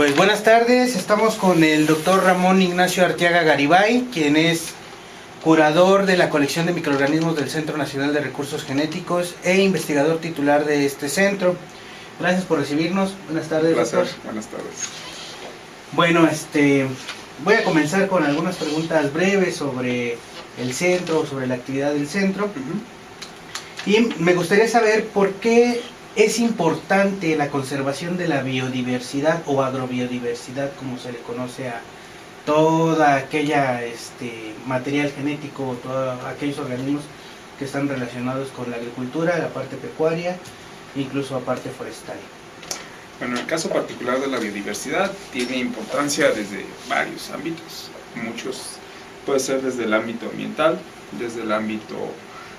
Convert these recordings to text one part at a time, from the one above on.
Pues buenas tardes, estamos con el doctor Ramón Ignacio Arteaga Garibay, quien es curador de la colección de microorganismos del Centro Nacional de Recursos Genéticos e investigador titular de este centro. Gracias por recibirnos. Buenas tardes, doctor. Buenas tardes. Bueno, voy a comenzar con algunas preguntas breves sobre el centro, sobre la actividad del centro. Y me gustaría saber por qué es importante la conservación de la biodiversidad o agrobiodiversidad, como se le conoce a toda aquella material genético, todos aquellos organismos que están relacionados con la agricultura, la parte pecuaria, incluso la parte forestal. Bueno, en el caso particular de la biodiversidad tiene importancia desde varios ámbitos. Muchos puede ser desde el ámbito ambiental, desde el ámbito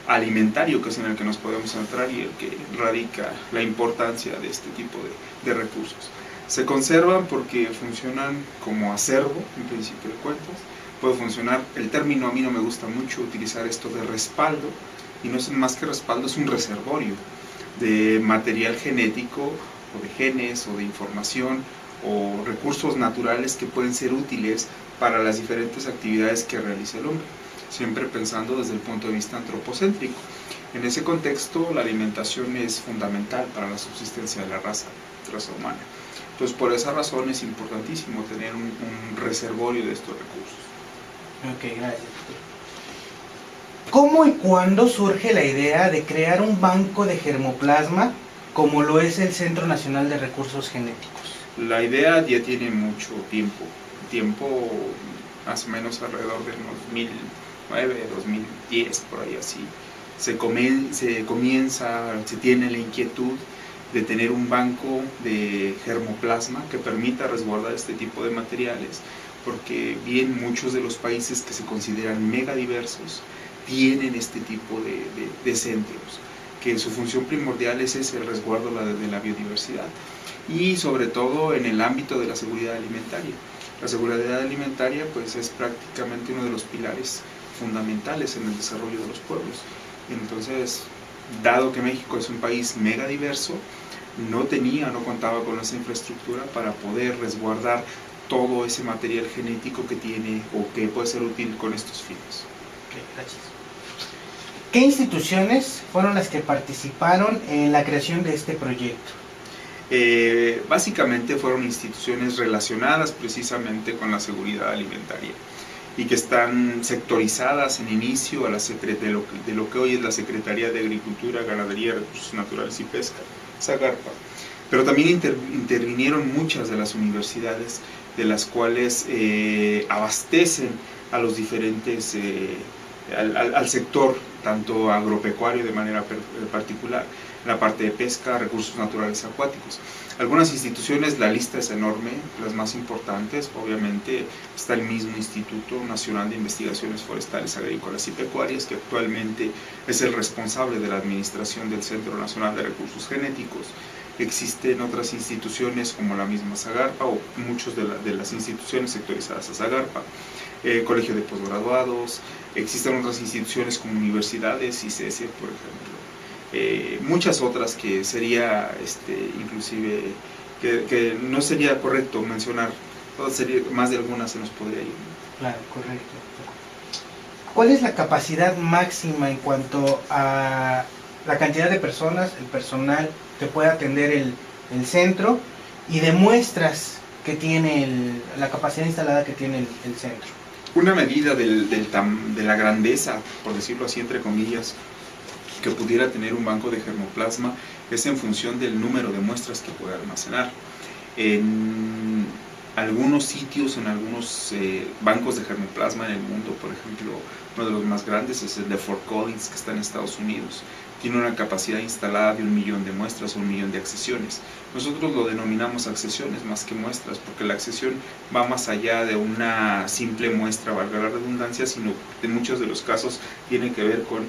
alimentario, que es en el que nos podemos entrar y el que radica la importancia de este tipo de recursos. Se conservan porque funcionan como acervo, en principio de cuentas. Puede funcionar, el término a mí no me gusta mucho utilizar esto de respaldo, y no es más que respaldo, es un reservorio de material genético o de genes o de información o recursos naturales que pueden ser útiles para las diferentes actividades que realiza el hombre, siempre pensando desde el punto de vista antropocéntrico. En ese contexto, la alimentación es fundamental para la subsistencia de la raza humana. Entonces, por esa razón es importantísimo tener un reservorio de estos recursos. Ok, gracias. ¿Cómo y cuándo surge la idea de crear un banco de germoplasma como lo es el Centro Nacional de Recursos Genéticos? La idea ya tiene mucho tiempo, más o menos alrededor de 2009, 2010, por ahí así. Se tiene la inquietud de tener un banco de germoplasma que permita resguardar este tipo de materiales, porque bien muchos de los países que se consideran megadiversos tienen este tipo de centros, que su función primordial es el resguardo de la biodiversidad, y sobre todo en el ámbito de la seguridad alimentaria. La seguridad alimentaria pues es prácticamente uno de los pilares fundamentales en el desarrollo de los pueblos. Entonces, dado que México es un país megadiverso, no contaba con esa infraestructura para poder resguardar todo ese material genético que tiene o que puede ser útil con estos fines. Okay, gracias. ¿Qué instituciones fueron las que participaron en la creación de este proyecto? Básicamente fueron instituciones relacionadas precisamente con la seguridad alimentaria y que están sectorizadas en inicio a de lo que hoy es la Secretaría de Agricultura, Ganadería, Recursos Naturales y Pesca, SAGARPA. Pero también intervinieron muchas de las universidades, de las cuales abastecen a los diferentes, al sector, tanto agropecuario de manera particular, la parte de pesca, recursos naturales acuáticos. Algunas instituciones, la lista es enorme, las más importantes, obviamente está el mismo Instituto Nacional de Investigaciones Forestales, Agrícolas y Pecuarias, que actualmente es el responsable de la administración del Centro Nacional de Recursos Genéticos. Existen otras instituciones como la misma SAGARPA o muchas de las instituciones sectorizadas a SAGARPA, Colegio de Postgraduados, existen otras instituciones como universidades, ICESE, por ejemplo. Muchas otras que sería inclusive que no sería correcto mencionar, más de algunas se nos podría ir. Claro, correcto. ¿Cuál es la capacidad máxima en cuanto a la cantidad de personas, el personal que puede atender el centro, y de muestras que tiene la capacidad instalada que tiene el centro? Una medida de la grandeza, por decirlo así entre comillas, que pudiera tener un banco de germoplasma es en función del número de muestras que puede almacenar. En algunos sitios, en algunos bancos de germoplasma en el mundo, por ejemplo, uno de los más grandes es el de Fort Collins, que está en Estados Unidos. Tiene una capacidad instalada de 1 millón de muestras o 1 millón de accesiones. Nosotros lo denominamos accesiones más que muestras, porque la accesión va más allá de una simple muestra, valga la redundancia, sino en muchos de los casos tiene que ver con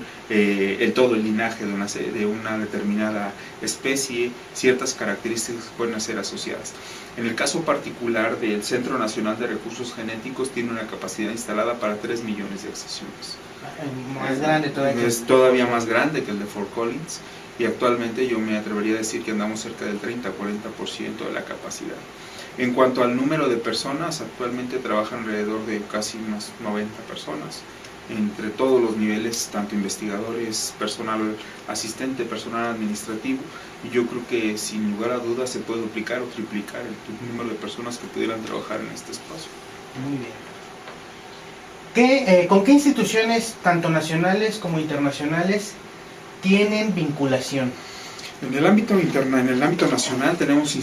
todo el linaje de una determinada especie, ciertas características que pueden ser asociadas. En el caso particular del Centro Nacional de Recursos Genéticos, tiene una capacidad instalada para 3 millones de accesiones. Más grande todavía. Es todavía más grande que el de Fort Collins, y actualmente yo me atrevería a decir que andamos cerca del 30-40% de la capacidad. En cuanto al número de personas, actualmente trabajan alrededor de casi unas 90 personas, entre todos los niveles, tanto investigadores, personal asistente, personal administrativo, y yo creo que sin lugar a dudas se puede duplicar o triplicar el número de personas que pudieran trabajar en este espacio. Muy bien. ¿Con qué instituciones, tanto nacionales como internacionales, tienen vinculación? En el ámbito nacional tenemos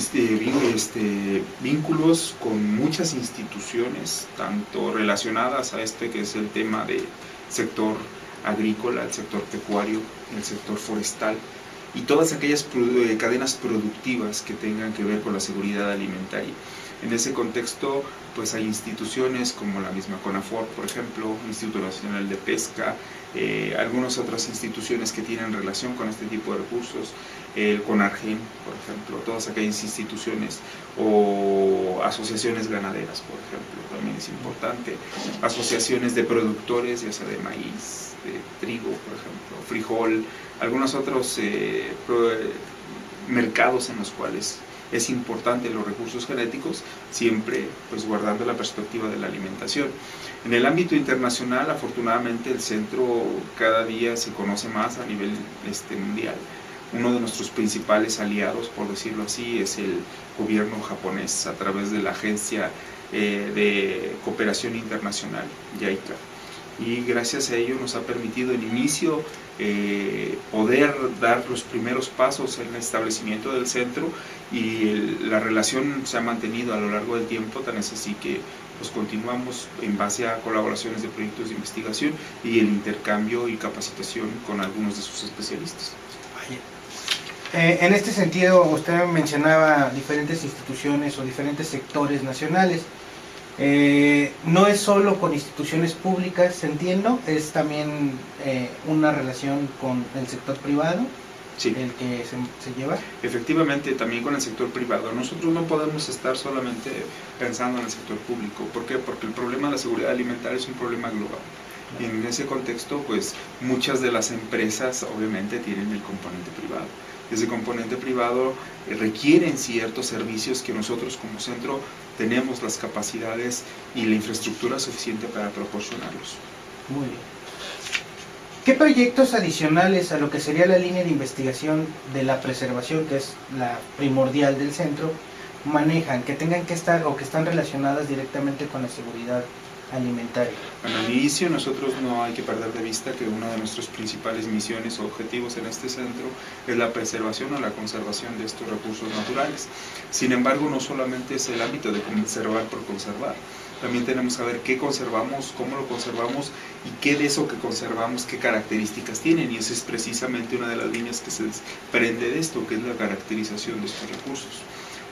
vínculos con muchas instituciones, tanto relacionadas a que es el tema del sector agrícola, el sector pecuario, el sector forestal, y todas aquellas cadenas productivas que tengan que ver con la seguridad alimentaria. En ese contexto, pues hay instituciones como la misma CONAFOR, por ejemplo, Instituto Nacional de Pesca, algunas otras instituciones que tienen relación con este tipo de recursos, el CONARGEN, por ejemplo, todas aquellas instituciones, o asociaciones ganaderas, por ejemplo, también es importante, asociaciones de productores, ya sea de maíz, de trigo, por ejemplo, frijol, algunos otros mercados en los cuales es importante los recursos genéticos, siempre pues guardando la perspectiva de la alimentación. En el ámbito internacional, afortunadamente, el centro cada día se conoce más a nivel mundial. Uno de nuestros principales aliados, por decirlo así, es el gobierno japonés a través de la Agencia de Cooperación Internacional, JICA. Y gracias a ello nos ha permitido el inicio, poder dar los primeros pasos en el establecimiento del centro, y la relación se ha mantenido a lo largo del tiempo, tan es así que pues continuamos en base a colaboraciones de proyectos de investigación y el intercambio y capacitación con algunos de sus especialistas. En este sentido, usted mencionaba diferentes instituciones o diferentes sectores nacionales. No es solo con instituciones públicas, entiendo, es también una relación con el sector privado, sí, el que se lleva. Efectivamente, también con el sector privado. Nosotros no podemos estar solamente pensando en el sector público. ¿Por qué? Porque el problema de la seguridad alimentaria es un problema global. Y en ese contexto, pues muchas de las empresas obviamente tienen el componente privado. Ese componente privado requieren ciertos servicios que nosotros como centro tenemos las capacidades y la infraestructura suficiente para proporcionarlos. Muy bien. ¿Qué proyectos adicionales a lo que sería la línea de investigación de la preservación, que es la primordial del centro, manejan, que tengan que estar o que están relacionadas directamente con la seguridad alimentaria? Bueno, al inicio nosotros no hay que perder de vista que una de nuestras principales misiones o objetivos en este centro es la preservación o la conservación de estos recursos naturales. Sin embargo, no solamente es el ámbito de conservar por conservar, también tenemos que saber qué conservamos, cómo lo conservamos y qué de eso que conservamos, qué características tienen, y esa es precisamente una de las líneas que se desprende de esto, que es la caracterización de estos recursos.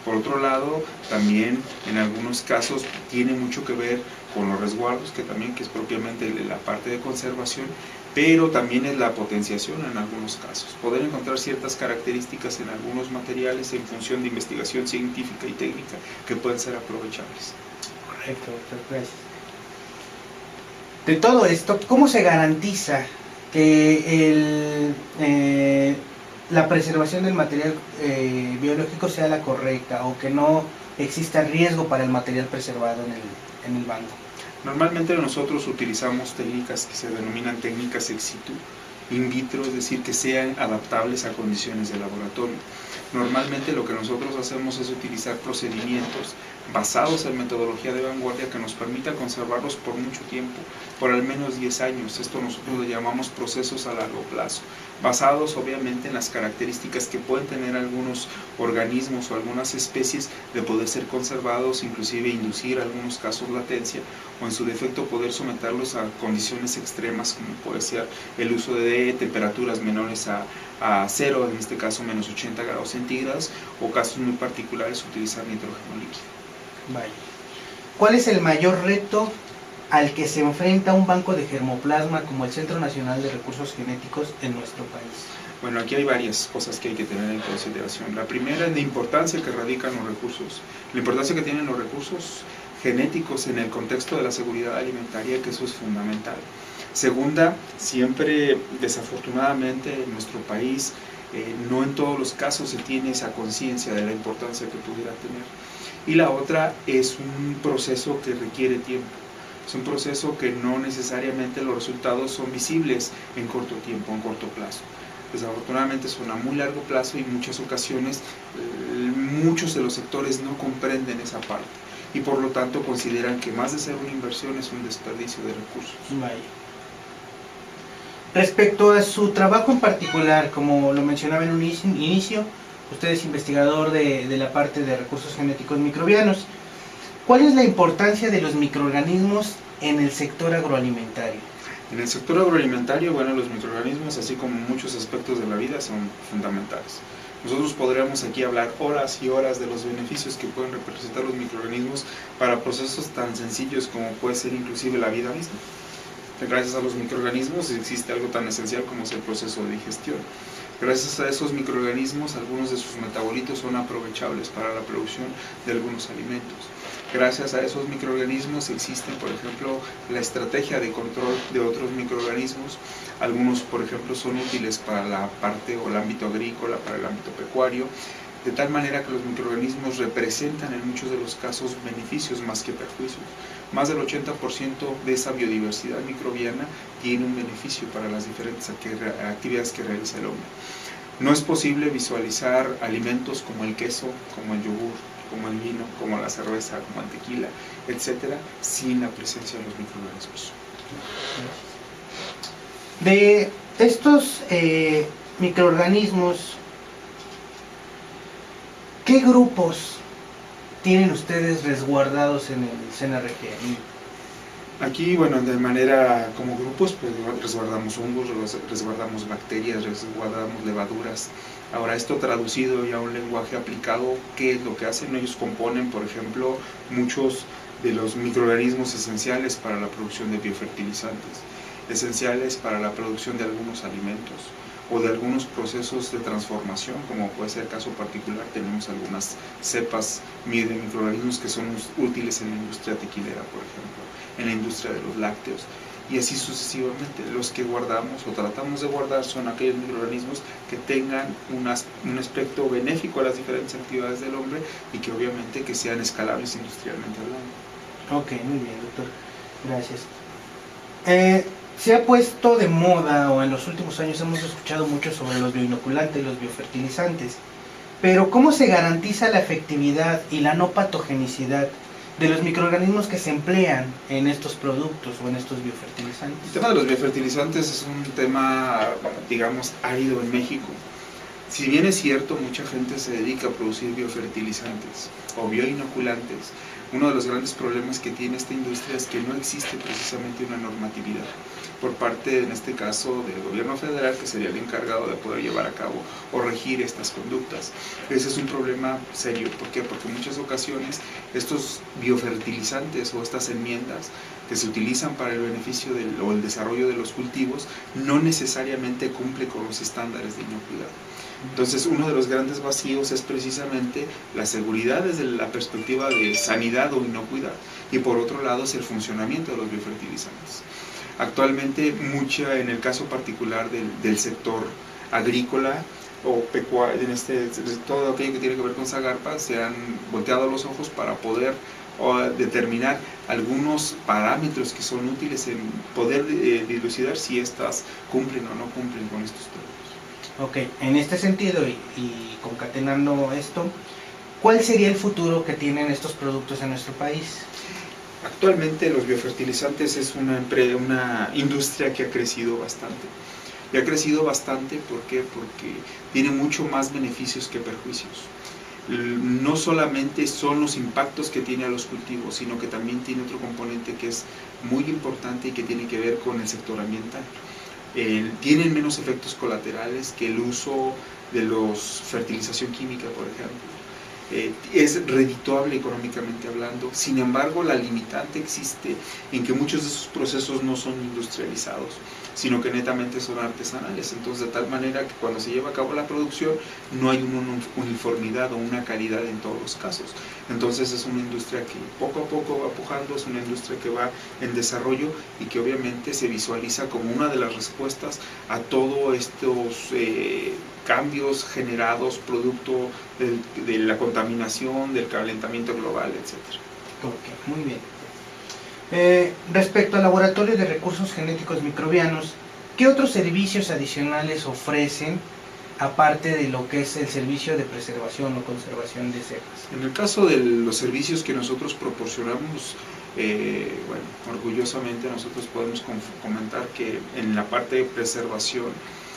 Por otro lado, también en algunos casos tiene mucho que ver con los resguardos, que es propiamente la parte de conservación, pero también es la potenciación en algunos casos. Poder encontrar ciertas características en algunos materiales en función de investigación científica y técnica que pueden ser aprovechables. Correcto, doctor, gracias. De todo esto, ¿cómo se garantiza que la preservación del material biológico sea la correcta, o que no exista riesgo para el material preservado en el banco? Normalmente nosotros utilizamos técnicas que se denominan técnicas ex situ, in vitro, es decir, que sean adaptables a condiciones de laboratorio. Normalmente lo que nosotros hacemos es utilizar procedimientos basados en metodología de vanguardia que nos permita conservarlos por mucho tiempo, por al menos 10 años. Esto nosotros lo llamamos procesos a largo plazo, basados obviamente en las características que pueden tener algunos organismos o algunas especies de poder ser conservados, inclusive inducir en algunos casos latencia, o en su defecto poder someterlos a condiciones extremas, como puede ser el uso de temperaturas menores a 0, en este caso menos 80 grados centígrados, o casos muy particulares utilizar nitrógeno líquido. Vale. ¿Cuál es el mayor reto al que se enfrenta un banco de germoplasma como el Centro Nacional de Recursos Genéticos en nuestro país? Bueno, aquí hay varias cosas que hay que tener en consideración. La primera es la importancia que radican los recursos, la importancia que tienen los recursos genéticos en el contexto de la seguridad alimentaria, que eso es fundamental. Segunda, siempre desafortunadamente en nuestro país No en todos los casos se tiene esa conciencia de la importancia que pudiera tener. Y la otra es un proceso que requiere tiempo. Es un proceso que no necesariamente los resultados son visibles en corto tiempo, en corto plazo. Desafortunadamente son a muy largo plazo y en muchas ocasiones muchos de los sectores no comprenden esa parte y por lo tanto consideran que más de ser una inversión es un desperdicio de recursos. Vaya. Respecto a su trabajo en particular, como lo mencionaba en un inicio, usted es investigador de la parte de recursos genéticos microbianos. ¿Cuál es la importancia de los microorganismos en el sector agroalimentario? En el sector agroalimentario, bueno, los microorganismos, así como muchos aspectos de la vida, son fundamentales. Nosotros podríamos aquí hablar horas y horas de los beneficios que pueden representar los microorganismos para procesos tan sencillos como puede ser inclusive la vida misma. Gracias a los microorganismos existe algo tan esencial como es el proceso de digestión. Gracias a esos microorganismos, algunos de sus metabolitos son aprovechables para la producción de algunos alimentos. Gracias a esos microorganismos existe, por ejemplo, la estrategia de control de otros microorganismos. Algunos, por ejemplo, son útiles para la parte o el ámbito agrícola, para el ámbito pecuario, de tal manera que los microorganismos representan en muchos de los casos beneficios más que perjuicios. Más del 80% de esa biodiversidad microbiana tiene un beneficio para las diferentes actividades que realiza el hombre. No es posible visualizar alimentos como el queso, como el yogur, como el vino, como la cerveza, como el tequila, etcétera, sin la presencia de los microorganismos. De estos microorganismos, ¿qué grupos tienen ustedes resguardados en el CNRG? Aquí, bueno, de manera como grupos, pues resguardamos hongos, resguardamos bacterias, resguardamos levaduras. Ahora, esto traducido ya a un lenguaje aplicado, ¿qué es lo que hacen? Ellos componen, por ejemplo, muchos de los microorganismos esenciales para la producción de biofertilizantes, esenciales para la producción de algunos alimentos o de algunos procesos de transformación, como puede ser el caso particular, tenemos algunas cepas de microorganismos que son útiles en la industria tequilera, por ejemplo, en la industria de los lácteos, y así sucesivamente. Los que guardamos o tratamos de guardar son aquellos microorganismos que tengan un aspecto benéfico a las diferentes actividades del hombre y que obviamente que sean escalables industrialmente hablando. Ok, muy bien, doctor. Gracias. Se ha puesto de moda, o en los últimos años hemos escuchado mucho sobre los bioinoculantes, los biofertilizantes, pero ¿cómo se garantiza la efectividad y la no patogenicidad de los microorganismos que se emplean en estos productos o en estos biofertilizantes? El tema de los biofertilizantes es un tema, digamos, árido en México. Si bien es cierto, mucha gente se dedica a producir biofertilizantes o bioinoculantes, uno de los grandes problemas que tiene esta industria es que no existe precisamente una normatividad por parte, en este caso, del gobierno federal, que sería el encargado de poder llevar a cabo o regir estas conductas. Ese es un problema serio. ¿Por qué? Porque en muchas ocasiones estos biofertilizantes o estas enmiendas que se utilizan para el beneficio o el desarrollo de los cultivos no necesariamente cumple con los estándares de inocuidad. Entonces, uno de los grandes vacíos es precisamente la seguridad desde la perspectiva de sanidad o inocuidad, y por otro lado es el funcionamiento de los biofertilizantes. Actualmente, en el caso particular del sector agrícola o pecuario, todo aquello que tiene que ver con Zagarpa, se han volteado los ojos para poder determinar algunos parámetros que son útiles en poder dilucidar si estas cumplen o no cumplen con estos términos. Ok, en este sentido y concatenando esto, ¿cuál sería el futuro que tienen estos productos en nuestro país? Actualmente los biofertilizantes es una industria que ha crecido bastante. Y ha crecido bastante, ¿por qué? Porque tiene mucho más beneficios que perjuicios. No solamente son los impactos que tiene a los cultivos, sino que también tiene otro componente que es muy importante y que tiene que ver con el sector ambiental. Tienen menos efectos colaterales que el uso de los fertilización química, por ejemplo. Es redituable económicamente hablando. Sin embargo, la limitante existe en que muchos de esos procesos no son industrializados, sino que netamente son artesanales. Entonces, de tal manera que cuando se lleva a cabo la producción no hay una uniformidad o una calidad en todos los casos. Entonces, es una industria que poco a poco va pujando, es una industria que va en desarrollo y que obviamente se visualiza como una de las respuestas a todos estos cambios generados producto de la contaminación, del calentamiento global, etc. Ok, muy bien. Respecto al laboratorio de recursos genéticos microbianos, ¿qué otros servicios adicionales ofrecen aparte de lo que es el servicio de preservación o conservación de cepas? En el caso de los servicios que nosotros proporcionamos, orgullosamente nosotros podemos comentar que en la parte de preservación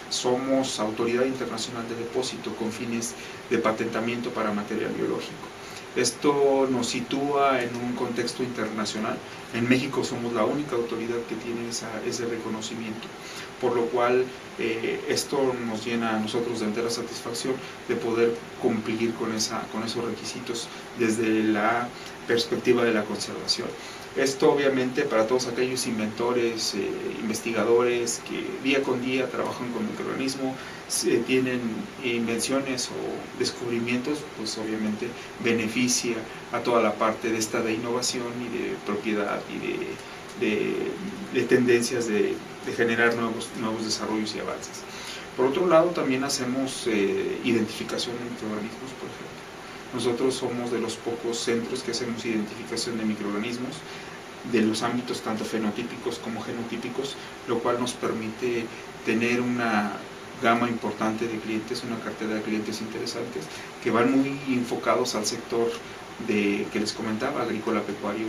somos autoridad internacional de depósito con fines de patentamiento para material biológico. Esto nos sitúa en un contexto internacional. En México somos la única autoridad que tiene ese reconocimiento, por lo cual esto nos llena a nosotros de entera satisfacción de poder cumplir con esos requisitos desde la perspectiva de la conservación. Esto obviamente para todos aquellos inventores, investigadores que día con día trabajan con microorganismos, tienen invenciones o descubrimientos, pues obviamente beneficia a toda la parte de innovación y de propiedad y de tendencias de generar nuevos desarrollos y avances. Por otro lado, también hacemos identificación de microorganismos, por ejemplo. Nosotros somos de los pocos centros que hacemos identificación de microorganismos de los ámbitos tanto fenotípicos como genotípicos, lo cual nos permite tener una gama importante de clientes, una cartera de clientes interesantes que van muy enfocados al sector que les comentaba, agrícola, pecuario,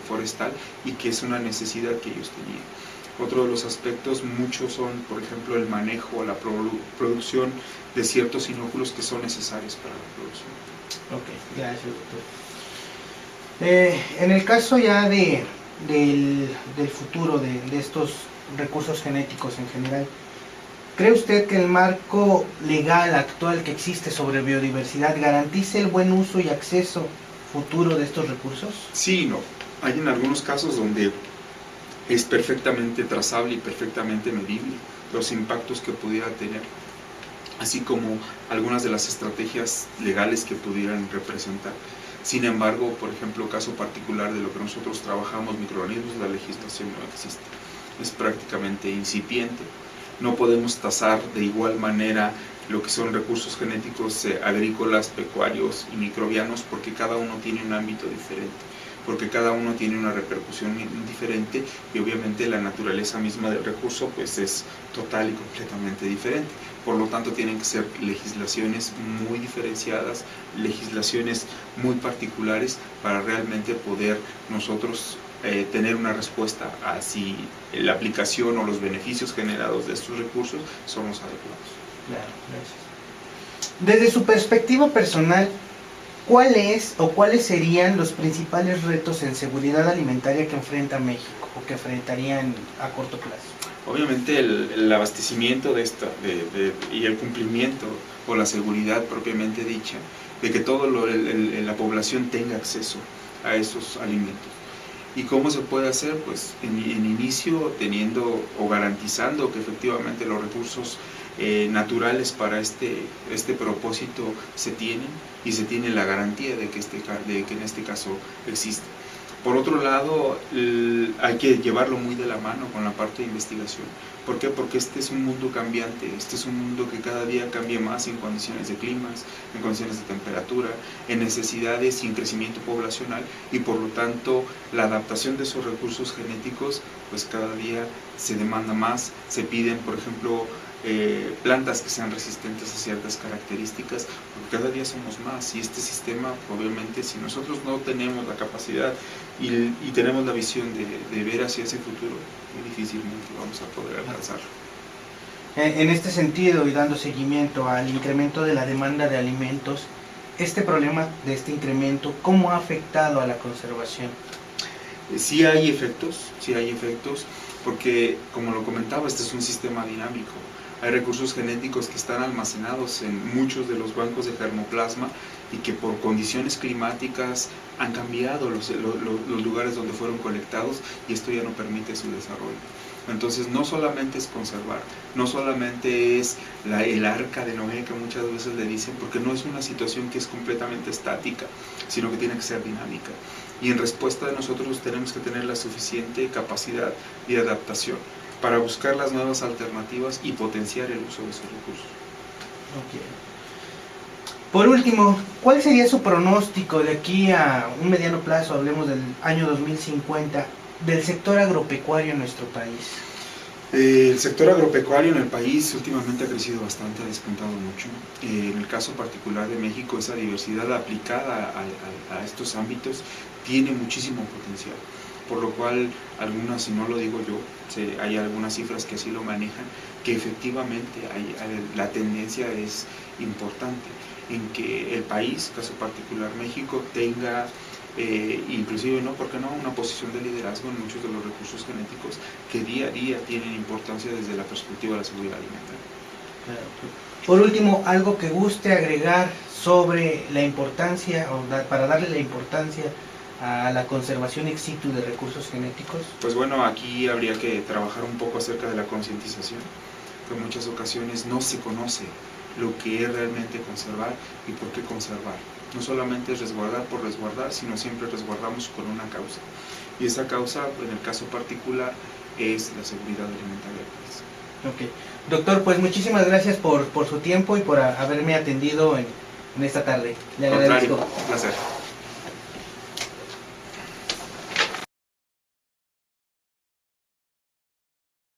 forestal, y que es una necesidad que ellos tenían. Otro de los aspectos, muchos son, por ejemplo, el manejo, la producción de ciertos inóculos que son necesarios para la producción. Ok, gracias, doctor. En el caso ya del futuro de estos recursos genéticos en general, ¿cree usted que el marco legal actual que existe sobre biodiversidad garantice el buen uso y acceso futuro de estos recursos? Sí y no. Hay en algunos casos donde es perfectamente trazable y perfectamente medible los impactos que pudiera tener, así como algunas de las estrategias legales que pudieran representar. Sin embargo, por ejemplo, caso particular de lo que nosotros trabajamos, microorganismos, la legislación no existe. Es prácticamente incipiente. No podemos tasar de igual manera lo que son recursos genéticos agrícolas, pecuarios y microbianos, porque cada uno tiene un ámbito diferente, porque cada uno tiene una repercusión diferente y obviamente la naturaleza misma del recurso pues es total y completamente diferente. Por lo tanto tienen que ser legislaciones muy diferenciadas, legislaciones muy particulares para realmente poder nosotros tener una respuesta a si la aplicación o los beneficios generados de estos recursos son los adecuados. Claro, gracias. Desde su perspectiva personal, ¿cuáles serían los principales retos en seguridad alimentaria que enfrenta México o que enfrentarían a corto plazo? Obviamente el abastecimiento y el cumplimiento o la seguridad propiamente dicha de que toda la población tenga acceso a esos alimentos. ¿Y cómo se puede hacer? Pues en inicio teniendo o garantizando que efectivamente los recursos naturales para este propósito se tienen y se tiene la garantía de que en este caso existe. Por otro lado, hay que llevarlo muy de la mano con la parte de investigación. ¿Por qué? Porque este es un mundo cambiante, este es un mundo que cada día cambia más en condiciones de climas, en condiciones de temperatura, en necesidades y en crecimiento poblacional, y por lo tanto la adaptación de esos recursos genéticos pues cada día se demanda más, se piden por ejemplo plantas que sean resistentes a ciertas características, porque cada día somos más y este sistema obviamente si nosotros no tenemos la capacidad y tenemos la visión de ver hacia ese futuro, muy difícilmente vamos a poder alcanzarlo. En este sentido y dando seguimiento al incremento de la demanda de alimentos, este problema de este incremento, ¿cómo ha afectado a la conservación? Sí hay efectos, porque como lo comentaba, este es un sistema dinámico. Hay recursos genéticos que están almacenados en muchos de los bancos de germoplasma y que por condiciones climáticas han cambiado los lugares donde fueron colectados y esto ya no permite su desarrollo. Entonces no solamente es conservar, no solamente es el arca de Noé que muchas veces le dicen, porque no es una situación que es completamente estática, sino que tiene que ser dinámica. Y en respuesta de nosotros tenemos que tener la suficiente capacidad de adaptación para buscar las nuevas alternativas y potenciar el uso de esos recursos. Ok. Por último, ¿cuál sería su pronóstico de aquí a un mediano plazo, hablemos del año 2050, del sector agropecuario en nuestro país? El sector agropecuario en el país últimamente ha crecido bastante, ha despuntado mucho. En el caso particular de México, esa diversidad aplicada a estos ámbitos tiene muchísimo potencial, por lo cual algunas, si no lo digo yo, hay algunas cifras que así lo manejan, que efectivamente la tendencia es importante en que el país, caso particular México, tenga inclusive, ¿no? ¿Por qué no? Una posición de liderazgo en muchos de los recursos genéticos que día a día tienen importancia desde la perspectiva de la seguridad alimentaria. Claro. Por último, algo que guste agregar sobre la importancia, para darle la importancia a la conservación ex situ de recursos genéticos. Pues bueno, aquí habría que trabajar un poco acerca de la concientización, que en muchas ocasiones no se conoce lo que es realmente conservar y por qué conservar. No solamente es resguardar por resguardar, sino siempre resguardamos con una causa. Y esa causa, en el caso particular, es la seguridad alimentaria del país. Ok. Doctor, pues muchísimas gracias por su tiempo y por haberme atendido en esta tarde. Le agradezco. Un placer.